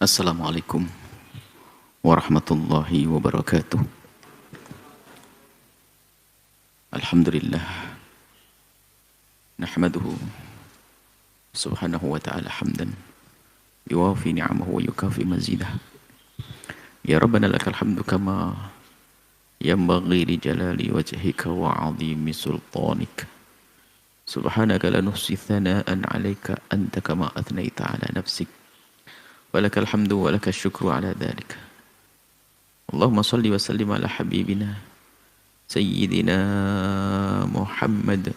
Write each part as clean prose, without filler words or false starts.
Assalamualaikum warahmatullahi wabarakatuh. Alhamdulillah. Nahmaduhu subhanahu wa ta'ala hamdan. Yuwafi ni'amahu wa yukafi mazidah. Ya Rabbana lakal hamdu kama yanbaghi li jalali wajhika wa 'azimi sultanik. Subhanaka la nuhsi thana'an 'alaika anta kama athnaita 'ala nafsik. Walakal hamdu walakal syukru 'ala dhalik. Allahumma salli wa sallim ala habibina Sayyidina Muhammad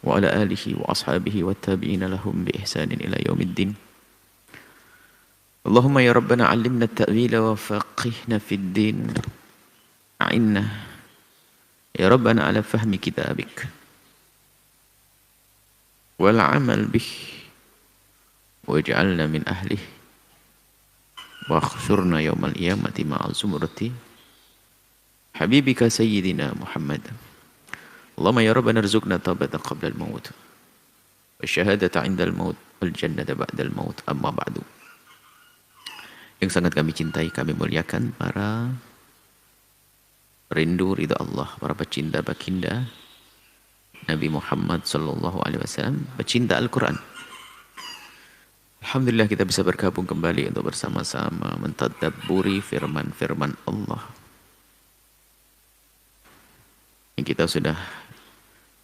wa ala alihi wa ashabihi wa tabi'ina lahum bi ihsanin ila yaumiddin. Allahumma ya Rabbana 'allimna at-ta'wila wa faqihna fid din. A'inna ya Rabbana ala fahmi kitabik wal 'amal bih waj'alna min ahlihi wa akhshurna yawmal qiyamati ma'al zumrati habibika sayyidina Muhammad. Allahumma ya Rabbana arzuqna taubatan qabla al-maut wa syahadata 'inda al-maut wal jannata ba'da al-maut. Amma ba'du. Yang sangat kami cintai, kami muliakan para rindu ridha Allah, para pecinta baginda Nabi Muhammad sallallahu alaihi wasallam, pecinta Al-Qur'an. Alhamdulillah kita bisa bergabung kembali untuk bersama-sama mentadabburi firman-firman Allah. Yang kita sudah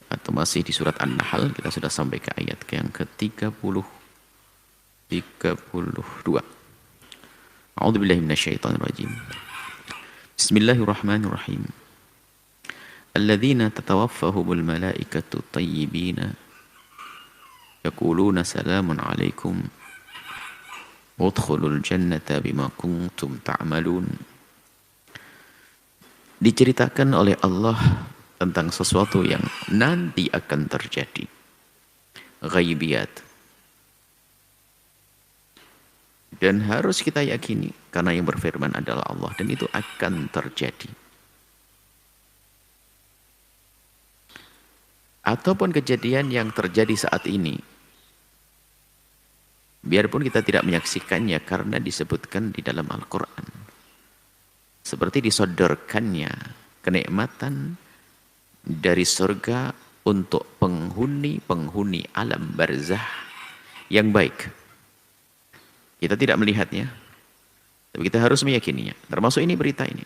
atau masih di surat An-Nahl, kita sudah sampai ke ayat yang ke-32. A'udzubillahi minasyaitonirrajim. Bismillahirrahmanirrahim. Alladzina tatawaffahumul malaikatu thayyibina yaquluna salamun 'alaikum udkhulul jannata bima kuntum ta'malun. Diceritakan oleh Allah tentang sesuatu yang nanti akan terjadi. Ghaibiyat. Dan harus kita yakini karena yang berfirman adalah Allah dan itu akan terjadi. Ataupun kejadian yang terjadi saat ini, biarpun kita tidak menyaksikannya karena disebutkan di dalam Al-Quran, seperti disodorkannya kenikmatan dari surga untuk penghuni alam barzah yang baik. Kita tidak melihatnya, tapi kita harus meyakininya. Termasuk ini berita ini.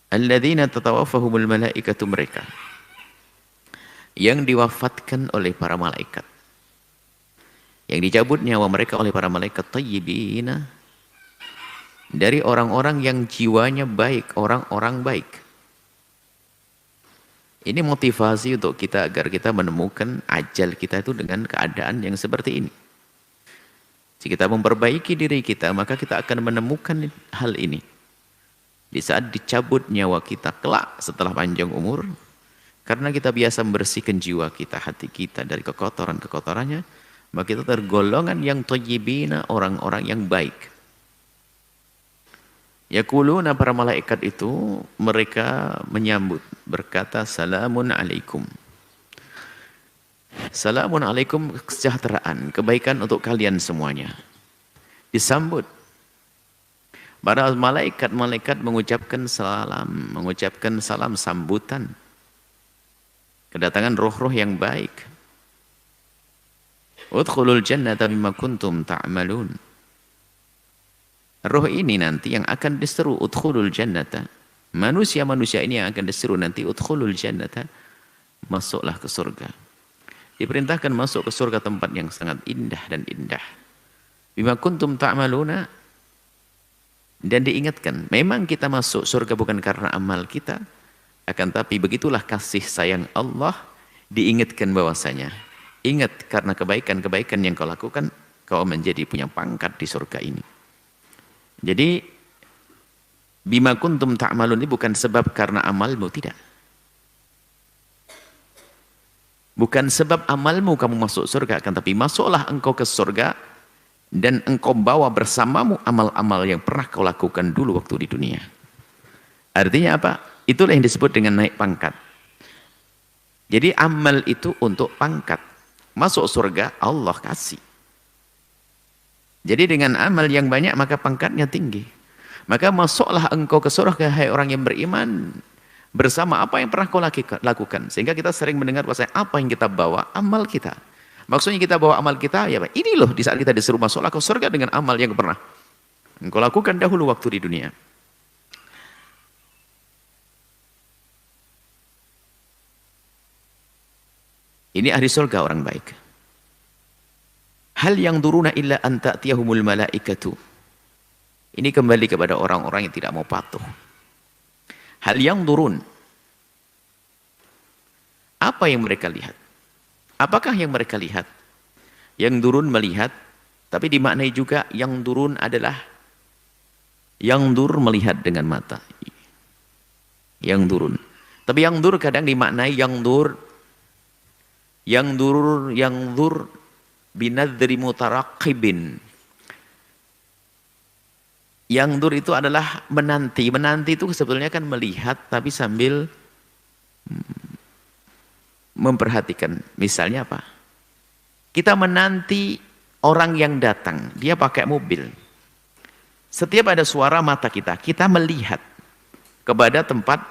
Alladzina tatawaffahumul malaikatu, mereka yang diwafatkan oleh para malaikat, yang dicabut nyawa mereka oleh para malaikat thayyibina, dari orang-orang yang jiwanya baik, orang-orang baik. Ini motivasi untuk kita agar kita menemukan ajal kita itu dengan keadaan yang seperti ini. Jika kita memperbaiki diri kita, maka kita akan menemukan hal ini. Di saat dicabut nyawa kita kelak setelah panjang umur, karena kita biasa membersihkan jiwa kita, hati kita dari kekotoran-kekotorannya, maka kita tergolongan yang thayyibina, orang-orang yang baik. Yaquluna, para malaikat itu mereka menyambut, berkata salamun alaikum. Salamun alaikum, kesejahteraan, kebaikan untuk kalian semuanya. Disambut. Para malaikat mengucapkan salam sambutan. Kedatangan roh-roh yang baik. Udkhulul jannata bima kuntum ta'malun. Roh ini nanti yang akan diseru udkhulul jannata. Manusia-manusia ini yang akan diseru nanti udkhulul jannata. Masuklah ke surga. Diperintahkan masuk ke surga, tempat yang sangat indah dan indah. Bima kuntum ta'maluna. Dan diingatkan, memang kita masuk surga bukan karena amal kita, akan tapi begitulah kasih sayang Allah. Diingatkan bahwasanya, ingat karena kebaikan-kebaikan yang kau lakukan, kau menjadi punya pangkat di surga ini. Jadi bima kuntum ta'malun ini bukan sebab karena amalmu, tidak. Bukan sebab amalmu kamu masuk surga, akan tapi masuklah engkau ke surga dan engkau bawa bersamamu amal-amal yang pernah kau lakukan dulu waktu di dunia. Artinya apa? Itulah yang disebut dengan naik pangkat. Jadi amal itu untuk pangkat. Masuk surga Allah kasih. Jadi dengan amal yang banyak maka pangkatnya tinggi. Maka masuklah engkau ke surga hai orang yang beriman bersama apa yang pernah kau lakukan. Sehingga kita sering mendengar bahasa apa yang kita bawa, amal kita. Maksudnya kita bawa amal kita, ya ini loh di saat kita disuruh masuklah ke surga dengan amal yang pernah engkau lakukan dahulu waktu di dunia. Ini ahli surga orang baik. Hal yang duruna illa an ta'tiyahumul malaikatu. Ini kembali kepada orang-orang yang tidak mau patuh. Hal yang durun. Apa yang mereka lihat? Apakah yang mereka lihat? Yang durun melihat, tapi dimaknai juga yang durun adalah yang dur melihat dengan mata. Yang durun. Tapi yang dur kadang dimaknai yang dur binadri mutarakibin. Yang dur itu adalah menanti. Menanti itu sebetulnya kan melihat tapi sambil memperhatikan. Misalnya apa? Kita menanti orang yang datang. Dia pakai mobil. Setiap ada suara mata kita melihat kepada tempat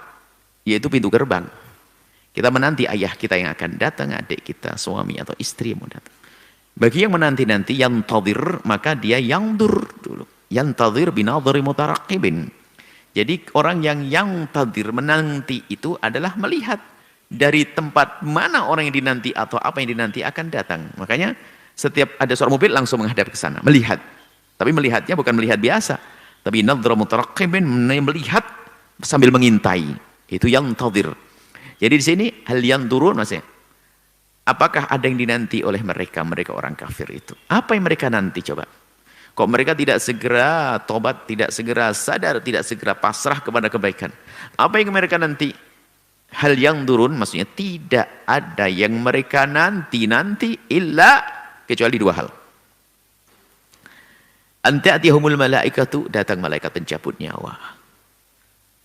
yaitu pintu gerbang. Kita menanti ayah kita yang akan datang, adik kita, suami atau istri yang mau datang. Bagi yang menanti-nanti, yantadhir, maka dia yangdur dulu. Yantadhir binadhari mutarakibin. Jadi orang yang yantadhir, menanti itu adalah melihat dari tempat mana orang yang dinanti atau apa yang dinanti akan datang. Makanya setiap ada suara mobil langsung menghadap ke sana, melihat. Tapi melihatnya bukan melihat biasa. Tapi nadhra mutarakibin, melihat sambil mengintai. Itu yantadhir. Jadi di sini hal yang turun maksudnya. Apakah ada yang dinanti oleh mereka orang kafir itu? Apa yang mereka nanti coba? Kok mereka tidak segera tobat, tidak segera sadar, tidak segera pasrah kepada kebaikan? Apa yang mereka nanti? Hal yang turun maksudnya tidak ada yang mereka nanti illa kecuali dua hal. Anta'tiyahumul malaikatu, datang malaikat pencabut nyawa.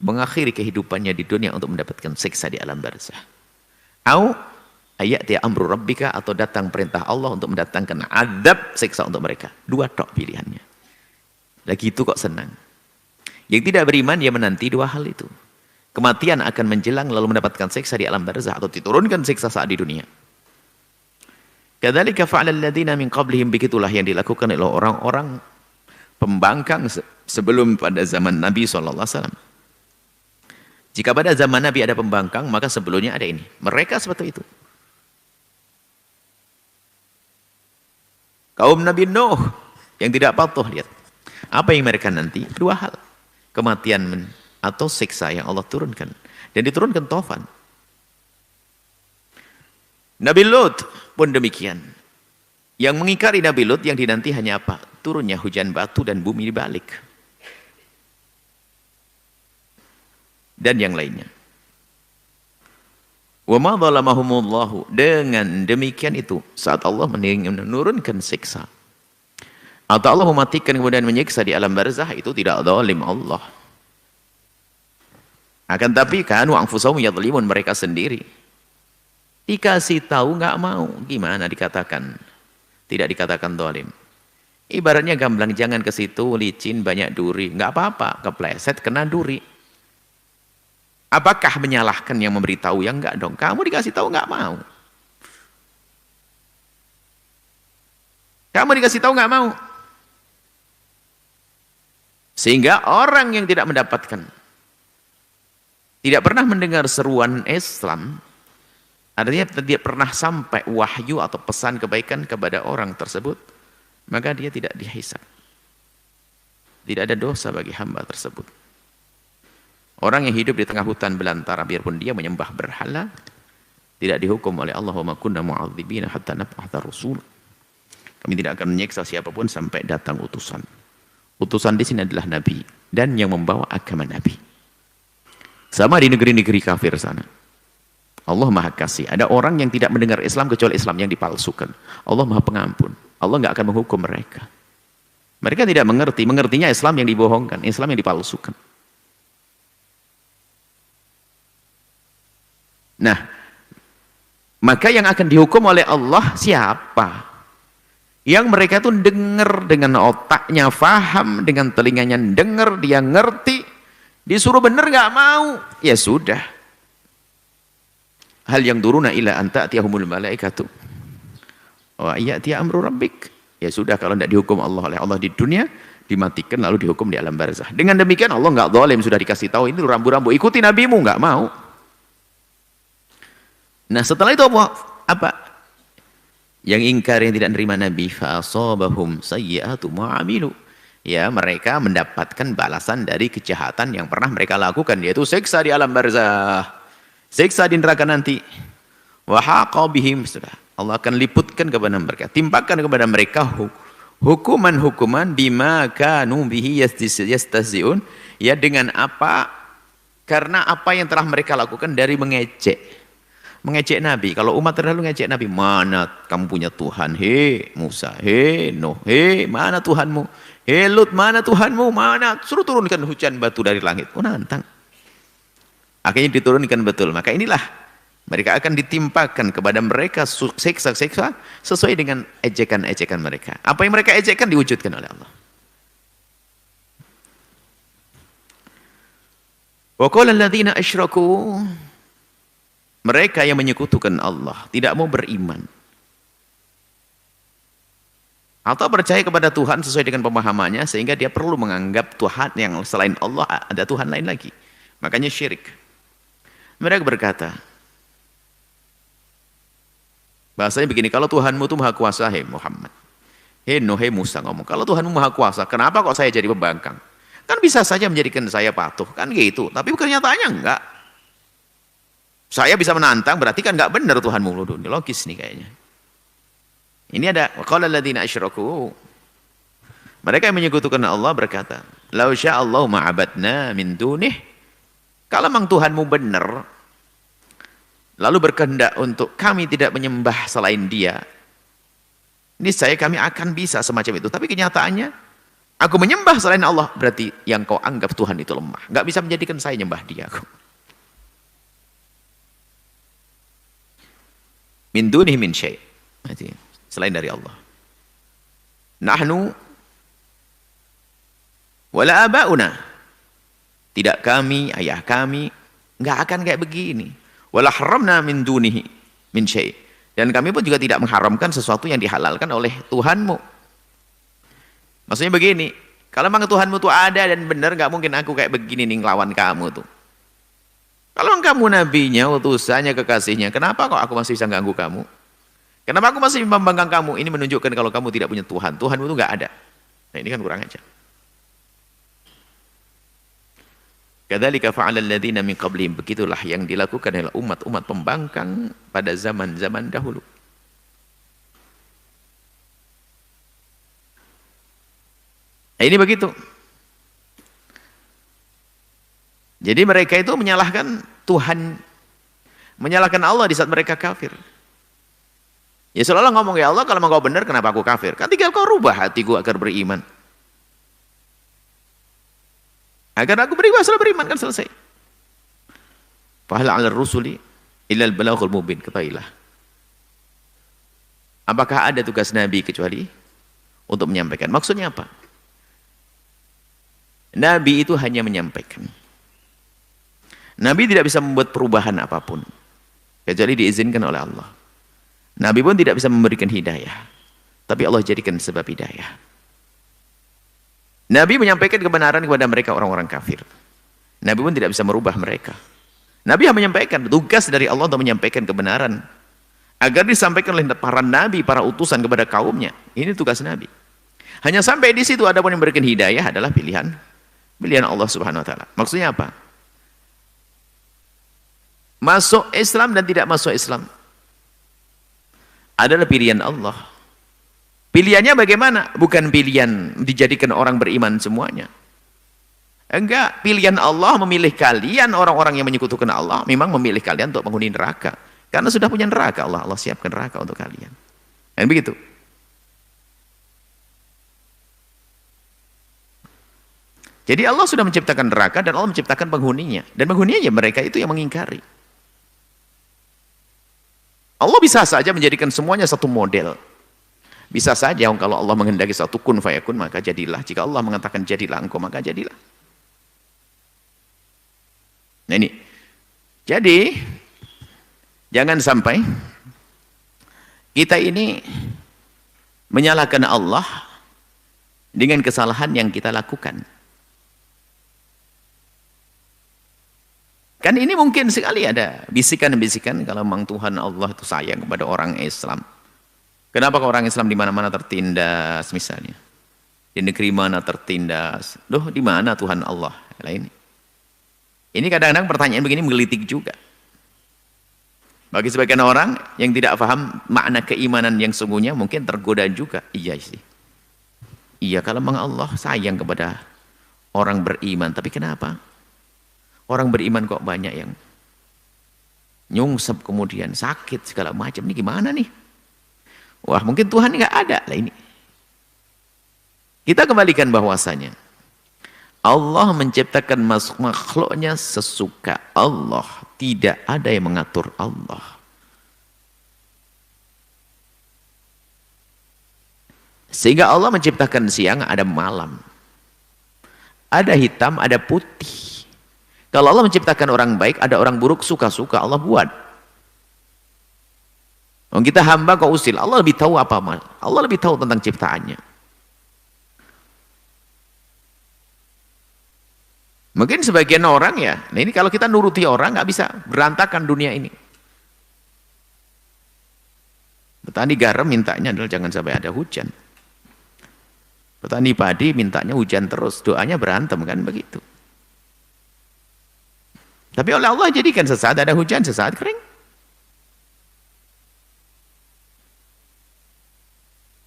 Mengakhiri kehidupannya di dunia untuk mendapatkan siksa di alam barzah. Au ayati amru rabbika, atau datang perintah Allah untuk mendatangkan adab siksa untuk mereka. Dua tok pilihannya. Lagi itu kok senang. Yang tidak beriman dia menanti dua hal itu. Kematian akan menjelang lalu mendapatkan siksa di alam barzah atau diturunkan siksa saat di dunia. Kadzalika fa'alal ladzina min qablihim, begitulah yang dilakukan oleh orang-orang pembangkang sebelum pada zaman Nabi SAW. Jika pada zaman Nabi ada pembangkang, maka sebelumnya ada ini. Mereka seperti itu. Kaum Nabi Nuh yang tidak patuh, lihat. Apa yang mereka nanti? Dua hal. Kematian atau siksa yang Allah turunkan. Dan diturunkan taufan. Nabi Lut pun demikian. Yang mengingkari Nabi Lut yang dinanti hanya apa? Turunnya hujan batu dan bumi dibalik. Dan yang lainnya. Wa ma dhalamahumullahu, dengan demikian itu saat Allah menurunkan siksa atau Allah mematikan kemudian menyiksa di alam barzah, itu tidak zalim Allah. Akan tapi kanu anfusahum yadhlimun, mereka sendiri dikasih tahu nggak mau, gimana dikatakan tidak dikatakan zalim. Ibaratnya gamblang, jangan ke situ licin banyak duri, nggak apa-apa kepleset kena duri. Apakah menyalahkan yang memberitahu? Ya enggak dong. Kamu dikasih tahu enggak mau. Kamu dikasih tahu enggak mau. Sehingga orang yang tidak mendapatkan, tidak pernah mendengar seruan Islam, artinya tidak pernah sampai wahyu atau pesan kebaikan kepada orang tersebut, maka dia tidak dihisab. Tidak ada dosa bagi hamba tersebut. Orang yang hidup di tengah hutan belantara, biarpun dia menyembah berhala, tidak dihukum oleh Allah. Wa ma kunna mu'adzibina hatta nab'atha rasul. Kami tidak akan menyiksa siapapun sampai datang utusan. Utusan di sini adalah nabi dan yang membawa agama nabi. Sama di negeri-negeri kafir sana. Allah Maha Kasih. Ada orang yang tidak mendengar Islam kecuali Islam yang dipalsukan. Allah Maha Pengampun. Allah nggak akan menghukum mereka. Mereka tidak mengerti. Mengertinya Islam yang dibohongkan, Islam yang dipalsukan. Nah, maka yang akan dihukum oleh Allah siapa? Yang mereka itu dengar dengan otaknya, faham, dengan telinganya dengar, dia ngerti, disuruh benar nggak mau, ya sudah. Hal yang duruna ila anta tiahumul malaikatu wa ya'ti amru rabbik. Ya sudah, kalau tidak dihukum Allah oleh Allah di dunia, dimatikan lalu dihukum di alam barzah. Dengan demikian Allah nggak zalim, sudah dikasih tahu ini rambu-rambu, ikuti nabimu, nggak mau. Nah setelah itu apa? Yang ingkar, yang tidak menerima Nabi, fa'asabahum sayyi'atu ma'amilu. Ya, mereka mendapatkan balasan dari kejahatan yang pernah mereka lakukan, yaitu siksa di alam barzah, siksa di neraka nanti. Wa haqa bihim, sudah. Allah akan liputkan kepada mereka, timpakan kepada mereka hukuman-hukuman bima kanu bihi yastahzi'un, ya dengan apa? Karena apa yang telah mereka lakukan dari mengejek Nabi. Kalau umat terlalu ngejek Nabi, mana kamu punya Tuhan, he Musa, he Nuh, he mana Tuhanmu, he Lut, mana Tuhanmu, mana, suruh turunkan hujan batu dari langit. Oh nantang, akhirnya diturunkan betul. Maka inilah mereka akan ditimpakan kepada mereka siksa-siksa sesuai dengan ejekan-ejekan mereka. Apa yang mereka ejekkan diwujudkan oleh Allah. Wa qala alladziina asyraku, mereka yang menyekutukan Allah, tidak mau beriman atau percaya kepada Tuhan sesuai dengan pemahamannya, sehingga dia perlu menganggap Tuhan yang selain Allah ada Tuhan lain lagi. Makanya syirik. Mereka berkata, bahasanya begini, kalau Tuhanmu itu maha kuasa, hei Muhammad, hei Nuh, hei Musa ngomong, kalau Tuhanmu maha kuasa, kenapa kok saya jadi pembangkang? Kan bisa saja menjadikan saya patuh, kan gitu. Tapi kenyataannya enggak. Saya bisa menantang, berarti kan nggak benar Tuhanmu. Ini logis nih kayaknya. Ini ada qala alladziina asyraku. Mereka yang menyekutukan Allah berkata, "Lau sya'allahu ma'abadna min dunih." Kalau memang Tuhanmu benar, lalu berkehendak untuk kami tidak menyembah selain Dia, niscaya kami akan bisa semacam itu. Tapi kenyataannya, aku menyembah selain Allah, berarti yang kau anggap Tuhan itu lemah. Nggak bisa menjadikan saya nyembah Dia. Min dunih min syai', selain dari Allah. Nahnu wala abauna, tidak kami, ayah kami nggak akan kayak begini. Wala haramna min dunihi min syai', dan kami pun juga tidak mengharamkan sesuatu yang dihalalkan oleh Tuhanmu. Maksudnya begini, kalau memang Tuhanmu itu ada dan benar, nggak mungkin aku kayak begini nih ngelawan kamu tuh. Kalau kamu nabinya, utusannya, kekasihnya, kenapa kok aku masih bisa ganggu kamu? Kenapa aku masih membanggang kamu? Ini menunjukkan kalau kamu tidak punya Tuhan. Tuhanmu itu nggak ada. Nah ini kan kurang aja. Kadzalika fa'alal ladzina min qablihim, begitulah yang dilakukan oleh umat-umat pembangkang pada zaman-zaman dahulu. Nah, ini begitu. Jadi mereka itu menyalahkan Tuhan, menyalahkan Allah di saat mereka kafir. Ya selalu ngomong, ya Allah kalau engkau benar kenapa aku kafir? Ketika kau rubah hatiku agar beriman, agar aku beriman kan selesai. Fahal 'alal rusuli illal balaghul mubin, ketahuilah. Apakah ada tugas Nabi kecuali untuk menyampaikan? Maksudnya apa? Nabi itu hanya menyampaikan. Nabi tidak bisa membuat perubahan apapun kecuali diizinkan oleh Allah. Nabi pun tidak bisa memberikan hidayah, tapi Allah jadikan sebab hidayah. Nabi menyampaikan kebenaran kepada mereka orang-orang kafir. Nabi pun tidak bisa merubah mereka. Nabi hanya menyampaikan, tugas dari Allah untuk menyampaikan kebenaran agar disampaikan oleh para nabi, para utusan kepada kaumnya. Ini tugas Nabi. Hanya sampai di situ. Adapun yang memberikan hidayah adalah pilihan Allah Subhanahu wa taala. Maksudnya apa? Masuk Islam dan tidak masuk Islam adalah pilihan Allah. Pilihannya bagaimana? Bukan pilihan dijadikan orang beriman semuanya. Enggak, pilihan Allah memilih kalian orang-orang yang menyekutukan Allah, memang memilih kalian untuk penghuni neraka. Karena sudah punya neraka, Allah siapkan neraka untuk kalian. Dan begitu. Jadi Allah sudah menciptakan neraka dan Allah menciptakan penghuninya. Dan penghuninya mereka itu yang mengingkari. Allah bisa saja menjadikan semuanya satu model. Bisa saja kalau Allah menghendaki suatu kun fayakun maka jadilah. Jika Allah mengatakan jadilah engkau maka jadilah. Nah ini. Jadi jangan sampai kita ini menyalahkan Allah dengan kesalahan yang kita lakukan. Kan ini mungkin sekali ada bisikan-bisikan kalau memang Tuhan Allah itu sayang kepada orang Islam. Kenapa orang Islam di mana-mana tertindas misalnya? Di negeri mana tertindas? Loh, di mana Tuhan Allah? Lain. Ini kadang-kadang pertanyaan begini menggelitik juga. Bagi sebagian orang yang tidak paham makna keimanan yang sungguhnya mungkin tergoda juga. Iya sih. Iya, kalau memang Allah sayang kepada orang beriman, tapi kenapa? Orang beriman kok banyak yang nyungsep kemudian sakit segala macam. Ini gimana nih? Wah, mungkin Tuhan nggak ada lah ini. Kita kembalikan bahwasanya Allah menciptakan makhluknya sesuka Allah. Tidak ada yang mengatur Allah. Sehingga Allah menciptakan siang, ada malam. Ada hitam, ada putih. Kalau Allah menciptakan orang baik, ada orang buruk, suka-suka Allah buat. Kita hamba kok usil, Allah lebih tahu apa mal. Allah lebih tahu tentang ciptaannya. Mungkin sebagian orang ya, nah ini kalau kita nuruti orang nggak bisa, berantakan dunia ini. Petani garam mintanya adalah jangan sampai ada hujan. Petani padi mintanya hujan terus, doanya berantem kan begitu. Tapi oleh Allah jadikan sesaat ada hujan, sesaat kering.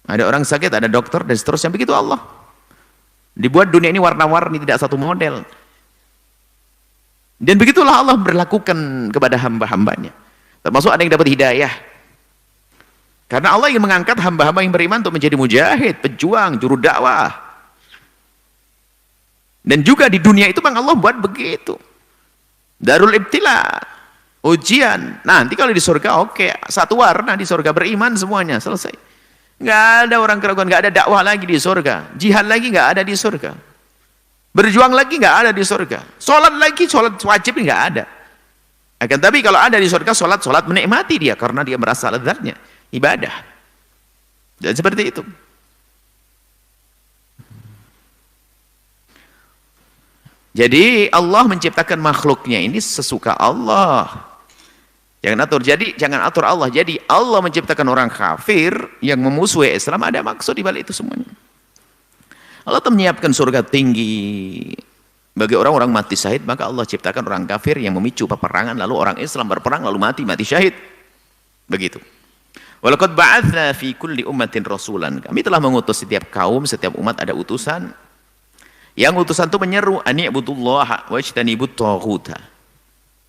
Ada orang sakit, ada dokter, dan seterusnya. Begitu Allah. Dibuat dunia ini warna-warni, tidak satu model. Dan begitulah Allah berlakukan kepada hamba-hambanya. Termasuk ada yang dapat hidayah. Karena Allah ingin mengangkat hamba-hamba yang beriman untuk menjadi mujahid, pejuang, juru dakwah. Dan juga di dunia itu Bang Allah buat begitu. Darul ibtila, ujian. Nanti kalau di surga oke, satu warna di surga, beriman semuanya, selesai. Nggak ada orang keraguan, nggak ada dakwah lagi di surga, jihad lagi nggak ada di surga, berjuang lagi nggak ada di surga, sholat lagi, sholat wajib nggak ada. Akan tapi kalau ada di surga, sholat menikmati dia karena dia merasa lezatnya ibadah. Dan seperti itu. Jadi Allah menciptakan makhluknya ini sesuka Allah. Jangan atur. Jadi jangan atur Allah. Jadi Allah menciptakan orang kafir yang memusuhi Islam, ada maksud di balik itu semuanya. Allah telah menyiapkan surga tinggi bagi orang-orang mati syahid, maka Allah ciptakan orang kafir yang memicu peperangan, lalu orang Islam berperang lalu mati syahid. Begitu. Walaqad ba'atsna fi kulli ummatin rasulan. Kami telah mengutus setiap kaum, setiap umat ada utusan. Yang utusan itu menyeru ani'budullaha wajtanibut taghuta.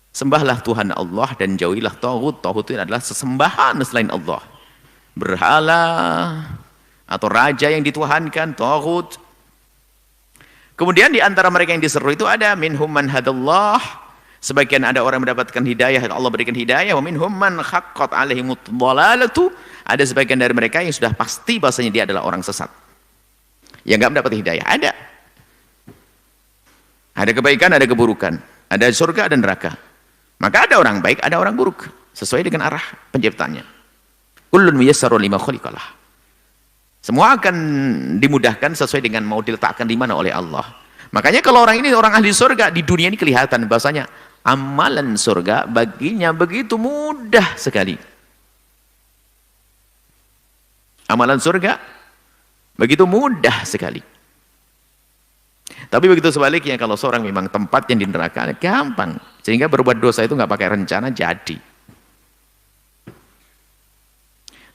Sembahlah Tuhan Allah dan jauhilah taghut. Taghut itu adalah sesembahan selain Allah. Berhala atau raja yang dituhankan, taghut. Kemudian di antara mereka yang diseru itu ada minhum man hadallah. Sebagian ada orang yang mendapatkan hidayah, Allah berikan hidayah. Wa minhum man haqqat alaihimud dhalalatu. Ada sebagian dari mereka yang sudah pasti bahasanya dia adalah orang sesat. Yang enggak mendapat hidayah. Ada kebaikan, ada keburukan. Ada surga dan neraka. Maka ada orang baik, ada orang buruk. Sesuai dengan arah penciptanya. Kullun muyassaru lima khuliqalah. Semua akan dimudahkan sesuai dengan mau diletakkan di mana oleh Allah. Makanya kalau orang ini orang ahli surga, di dunia ini kelihatan bahasanya amalan surga baginya begitu mudah sekali. Amalan surga begitu mudah sekali. Tapi begitu sebaliknya, kalau seorang memang tempat yang di neraka, gampang. Sehingga berbuat dosa itu nggak pakai rencana, jadi.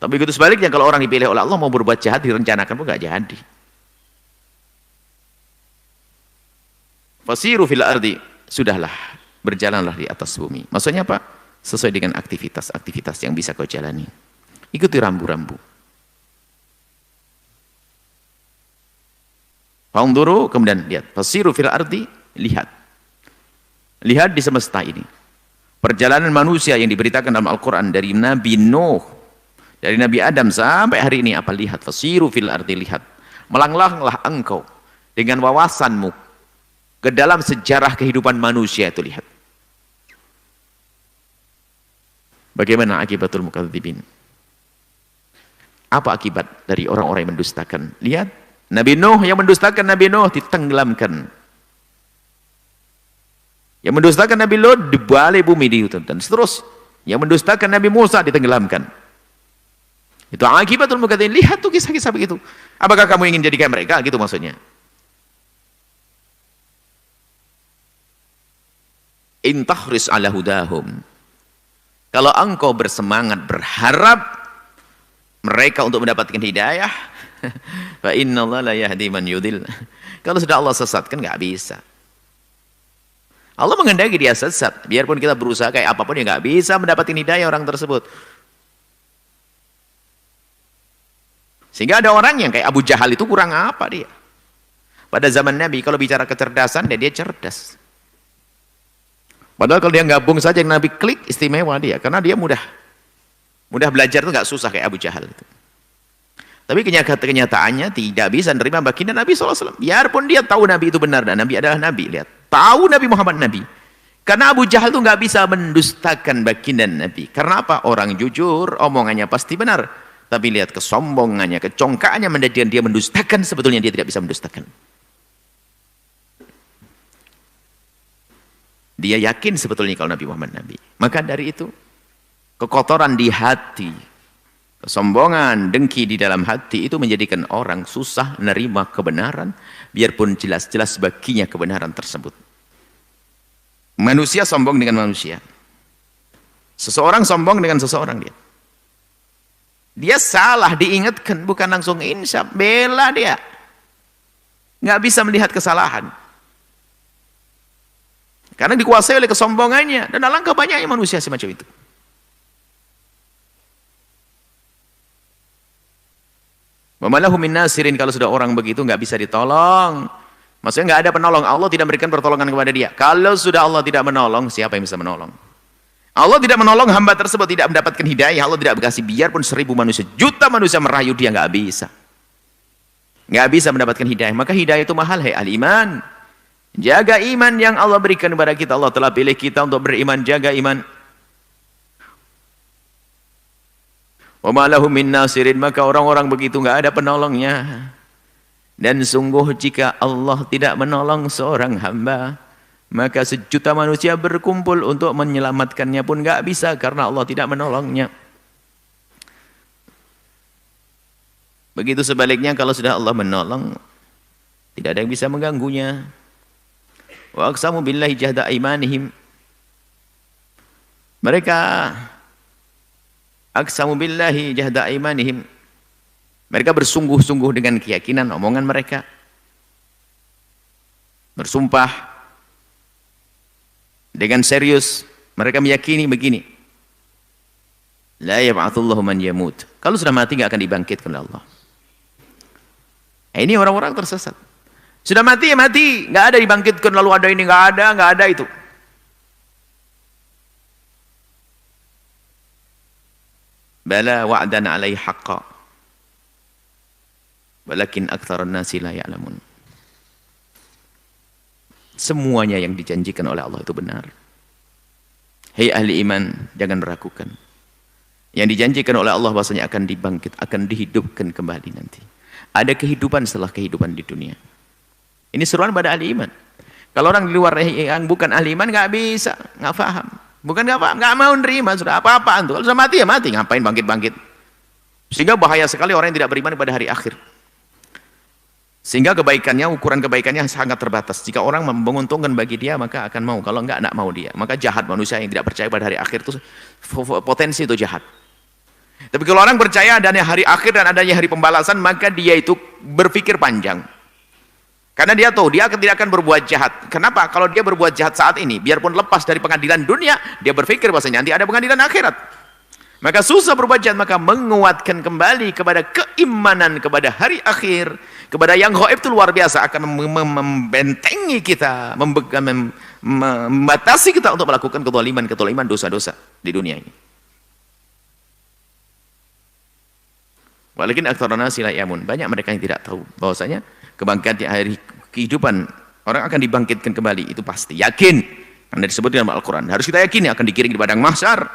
Tapi begitu sebaliknya, kalau orang dipilih oleh Allah mau berbuat jahat, direncanakan pun nggak jadi. Fasiru fil ardi, sudahlah, berjalanlah di atas bumi. Maksudnya apa? Sesuai dengan aktivitas-aktivitas yang bisa kau jalani. Ikuti rambu-rambu. Fa'unduru, kemudian lihat. Fasiru fil ardi, lihat. Lihat di semesta ini. Perjalanan manusia yang diberitakan dalam Al-Quran dari Nabi Nuh, Dari Nabi Adam sampai hari ini apa? Lihat, fasiru fil ardi, lihat. Melanglanglah engkau dengan wawasanmu ke dalam sejarah kehidupan manusia itu, lihat. Bagaimana akibatul mukadzibin? Apa akibat dari orang-orang yang mendustakan? Lihat, Nabi Nuh, yang mendustakan Nabi Nuh ditenggelamkan. Yang mendustakan Nabi Lut dibalik bumi dan seterusnya. Yang mendustakan Nabi Musa ditenggelamkan. Itu akibatul mukadzibin. Lihat tuh kisah-kisah begitu. Apakah kamu ingin jadi kayak mereka? Gitu maksudnya. Intahris ala hudahum. Kalau engkau bersemangat, berharap mereka untuk mendapatkan hidayah, fa innallaha la yahdi man yudil. Kalau sudah Allah sesatkan, nggak bisa. Allah menghendaki dia sesat. Biarpun kita berusaha kayak apapun, ya nggak bisa mendapatkan hidayah orang tersebut. Sehingga ada orang yang kayak Abu Jahal itu kurang apa dia? Pada zaman Nabi, kalau bicara kecerdasan, dia cerdas. Padahal kalau dia gabung saja yang Nabi klik, istimewa dia. Karena dia mudah belajar itu nggak susah kayak Abu Jahal itu. Tapi kenyataannya tidak bisa menerima baginda Nabi SAW. Biarpun dia tahu Nabi itu benar dan Nabi adalah Nabi. Lihat, tahu Nabi Muhammad Nabi. Karena Abu Jahal itu nggak bisa mendustakan baginda Nabi. Karena apa? Orang jujur, omongannya pasti benar. Tapi lihat kesombongannya, kecongkaannya menjadikan dia mendustakan. Sebetulnya dia tidak bisa mendustakan. Dia yakin sebetulnya kalau Nabi Muhammad Nabi. Maka dari itu, kekotoran di hati, kesombongan, dengki di dalam hati itu menjadikan orang susah menerima kebenaran, biarpun jelas-jelas baginya kebenaran tersebut. Manusia sombong dengan manusia. Seseorang sombong dengan seseorang dia. Dia salah diingatkan, bukan langsung insaf, bela dia. Nggak bisa melihat kesalahan. Karena dikuasai oleh kesombongannya. Dan alangkah banyaknya manusia semacam itu. Wamalahu min nasirin, kalau sudah orang begitu nggak bisa ditolong. Maksudnya nggak ada penolong. Allah tidak memberikan pertolongan kepada dia. Kalau sudah Allah tidak menolong, siapa yang bisa menolong? Allah tidak menolong hamba tersebut, tidak mendapatkan hidayah. Allah tidak berkasih, biarpun 1000 manusia, juta manusia merayu dia, nggak bisa. Nggak bisa mendapatkan hidayah. Maka hidayah itu mahal, hai al-iman. Jaga iman yang Allah berikan kepada kita. Allah telah pilih kita untuk beriman, jaga iman. Wa ma lahum min nasirin, maka orang-orang begitu nggak ada penolongnya. Dan sungguh jika Allah tidak menolong seorang hamba, maka sejuta manusia berkumpul untuk menyelamatkannya pun nggak bisa karena Allah tidak menolongnya. Begitu sebaliknya, kalau sudah Allah menolong, tidak ada yang bisa mengganggunya. Wa aqsamu billahi jahda aimanihim. Mereka aqsamu billahi jahda aimanihim. Mereka bersungguh-sungguh dengan keyakinan omongan mereka. Bersumpah dengan serius, mereka meyakini begini. La yab'atsullahu man yamut. Kalau sudah mati enggak akan dibangkitkan oleh Allah. Ini orang-orang tersesat. Sudah mati ya mati, nggak ada dibangkitkan lalu ada ini, nggak ada itu. Bala wa'dan 'alaihi haqqan. Walakin aktsarun nasi la ya'lamun. Semuanya yang dijanjikan oleh Allah itu benar. Hei ahli iman, jangan ragukan. Yang dijanjikan oleh Allah bahwasanya akan dibangkit, akan dihidupkan kembali nanti. Ada kehidupan setelah kehidupan di dunia. Ini seruan pada ahli iman. Kalau orang di luar yang bukan ahli iman nggak bisa, nggak paham. Bukan nggak paham, nggak mau nerima sudah apa-apaan tuh. Kalau sudah mati ya mati, ngapain bangkit-bangkit? Sehingga bahaya sekali orang yang tidak beriman pada hari akhir. Sehingga kebaikannya, ukuran kebaikannya sangat terbatas. Jika orang menguntungkan bagi dia, maka akan mau. Kalau enggak mau dia. Maka jahat manusia yang tidak percaya pada hari akhir itu potensi itu jahat. Tapi kalau orang percaya adanya hari akhir dan adanya hari pembalasan, maka dia itu berpikir panjang. Karena dia tahu dia tidak akan berbuat jahat. Kenapa? Kalau dia berbuat jahat saat ini, biarpun lepas dari pengadilan dunia, dia berpikir bahwasanya nanti ada pengadilan akhirat. Maka susah berbuat jahat, maka menguatkan kembali kepada keimanan kepada hari akhir, kepada yang gaib itu luar biasa, akan membentengi kita, membatasi kita untuk melakukan kezaliman, dosa-dosa di dunia ini. Walakin aktsarun nasi la ya'lamun. Banyak mereka yang tidak tahu bahwasanya kebangkitan di akhir kehidupan orang akan dibangkitkan kembali, itu pasti yakin. Karena disebut dalam Al-Qur'an. Harus kita yakini akan dikirim di padang mahsyar.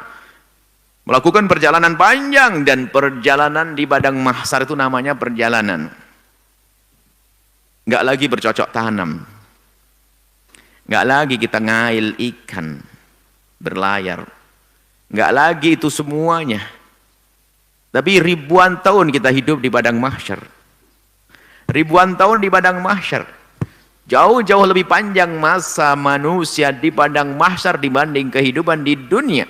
Melakukan perjalanan panjang, dan perjalanan di padang mahsyar itu namanya perjalanan. Enggak lagi bercocok tanam. Enggak lagi kita ngail ikan, berlayar. Enggak lagi itu semuanya. Tapi ribuan tahun kita hidup di padang mahsyar. Ribuan tahun di padang mahsyar. Jauh-jauh lebih panjang masa manusia di padang mahsyar dibanding kehidupan di dunia.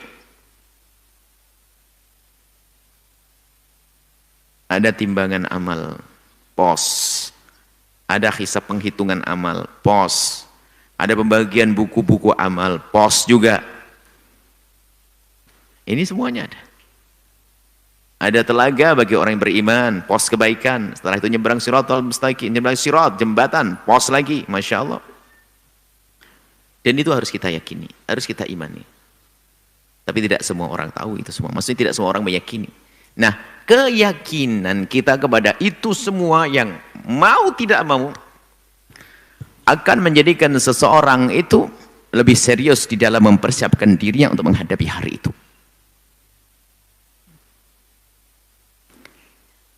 Ada timbangan amal, pos. Ada hisab penghitungan amal, pos. Ada pembagian buku-buku amal, pos juga. Ini semuanya ada. Ada telaga bagi orang yang beriman, pos kebaikan. Setelah itu nyebrang siratal mustaqim, nyebrang sirat, jembatan, pos lagi, Masya Allah. Dan itu harus kita yakini, harus kita imani. Tapi tidak semua orang tahu itu semua. Maksudnya tidak semua orang meyakini. Nah, keyakinan kita kepada itu semua yang mau tidak mau akan menjadikan seseorang itu lebih serius di dalam mempersiapkan dirinya untuk menghadapi hari itu.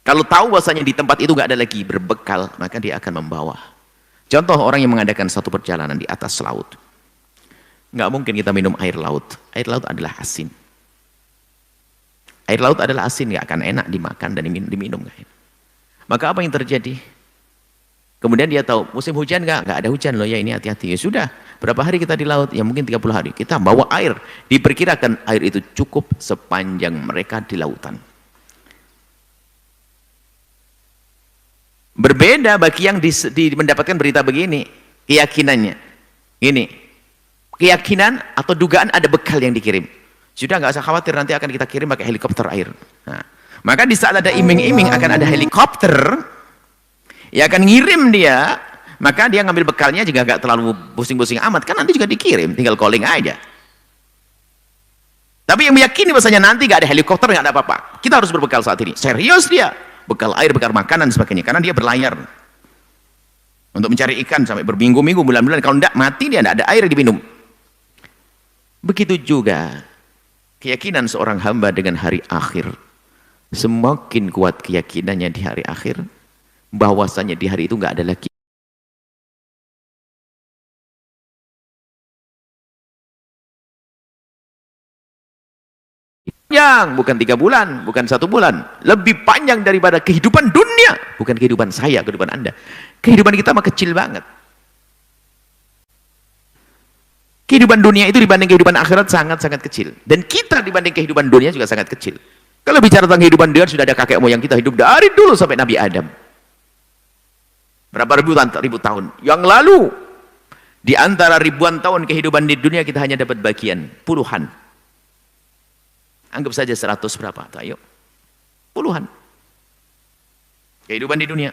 Kalau tahu bahwasanya di tempat itu nggak ada lagi berbekal, maka dia akan membawa. Contoh orang yang mengadakan satu perjalanan di atas laut. Nggak mungkin kita minum air laut. Air laut adalah asin. Air laut adalah asin, nggak akan enak dimakan dan diminum. Maka apa yang terjadi? Kemudian dia tahu, musim hujan nggak ada hujan loh ya, ini hati-hati. Ya sudah, berapa hari kita di laut? Ya mungkin 30 hari. Kita bawa air. Diperkirakan air itu cukup sepanjang mereka di lautan. Berbeda bagi yang mendapatkan berita begini, keyakinannya. Ini, keyakinan atau dugaan ada bekal yang dikirim. Sudah nggak usah khawatir, nanti akan kita kirim pakai helikopter air. Nah, maka di saat ada iming-iming akan ada helikopter, ya akan ngirim dia, maka dia ngambil bekalnya juga nggak terlalu pusing-pusing amat, kan nanti juga dikirim, tinggal calling aja. Tapi yang meyakini bahasanya nanti nggak ada helikopter, nggak ada apa-apa. Kita harus berbekal saat ini. Serius dia. Bekal air, bekal makanan dan sebagainya, karena dia berlayar untuk mencari ikan sampai berminggu-minggu, bulan-bulan. Kalau tidak mati, dia tidak ada air diminum. Begitu juga keyakinan seorang hamba dengan hari akhir. Semakin kuat keyakinannya di hari akhir, bahwasanya di hari itu nggak ada lagi panjang, bukan 3 bulan, bukan 1 bulan, lebih panjang daripada kehidupan dunia, bukan kehidupan saya, kehidupan Anda. Kehidupan kita mah kecil banget. Kehidupan dunia itu dibanding kehidupan akhirat sangat-sangat kecil, dan kita dibanding kehidupan dunia juga sangat kecil. Kalau bicara tentang kehidupan dunia, sudah ada kakek moyang kita hidup dari dulu sampai Nabi Adam, berapa ribu tahun yang lalu. Di antara ribuan tahun kehidupan di dunia, kita hanya dapat bagian puluhan. Anggap saja 100 berapa? Ayo. Puluhan. Kehidupan di dunia.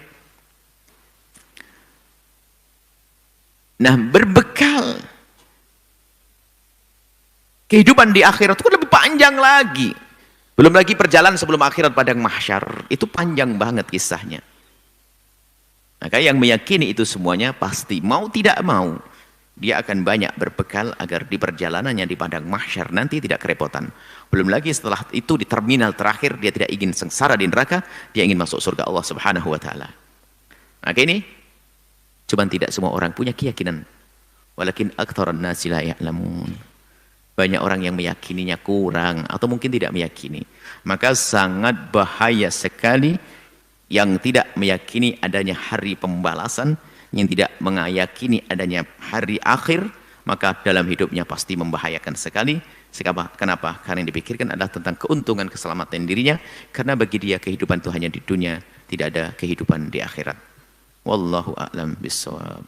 Nah, berbekal kehidupan di akhirat itu lebih panjang lagi. Belum lagi perjalanan sebelum akhirat padang mahsyar. Itu panjang banget kisahnya. Maka yang meyakini itu semuanya pasti mau tidak mau, dia akan banyak berbekal agar di perjalanannya di padang mahsyar nanti tidak kerepotan. Belum lagi setelah itu di terminal terakhir, dia tidak ingin sengsara di neraka, dia ingin masuk surga Allah Subhanahu wa taala. Maka ini cuma tidak semua orang punya keyakinan. Walakin aktsarun nasi la ya'lamun. Banyak orang yang meyakininya kurang atau mungkin tidak meyakini. Maka sangat bahaya sekali yang tidak meyakini adanya hari pembalasan, yang tidak meyakini adanya hari akhir, maka dalam hidupnya pasti membahayakan sekali. Kenapa? Karena yang dipikirkan adalah tentang keuntungan keselamatan dirinya, karena bagi dia kehidupan itu hanya di dunia, tidak ada kehidupan di akhirat. Wallahu a'lam bishawab.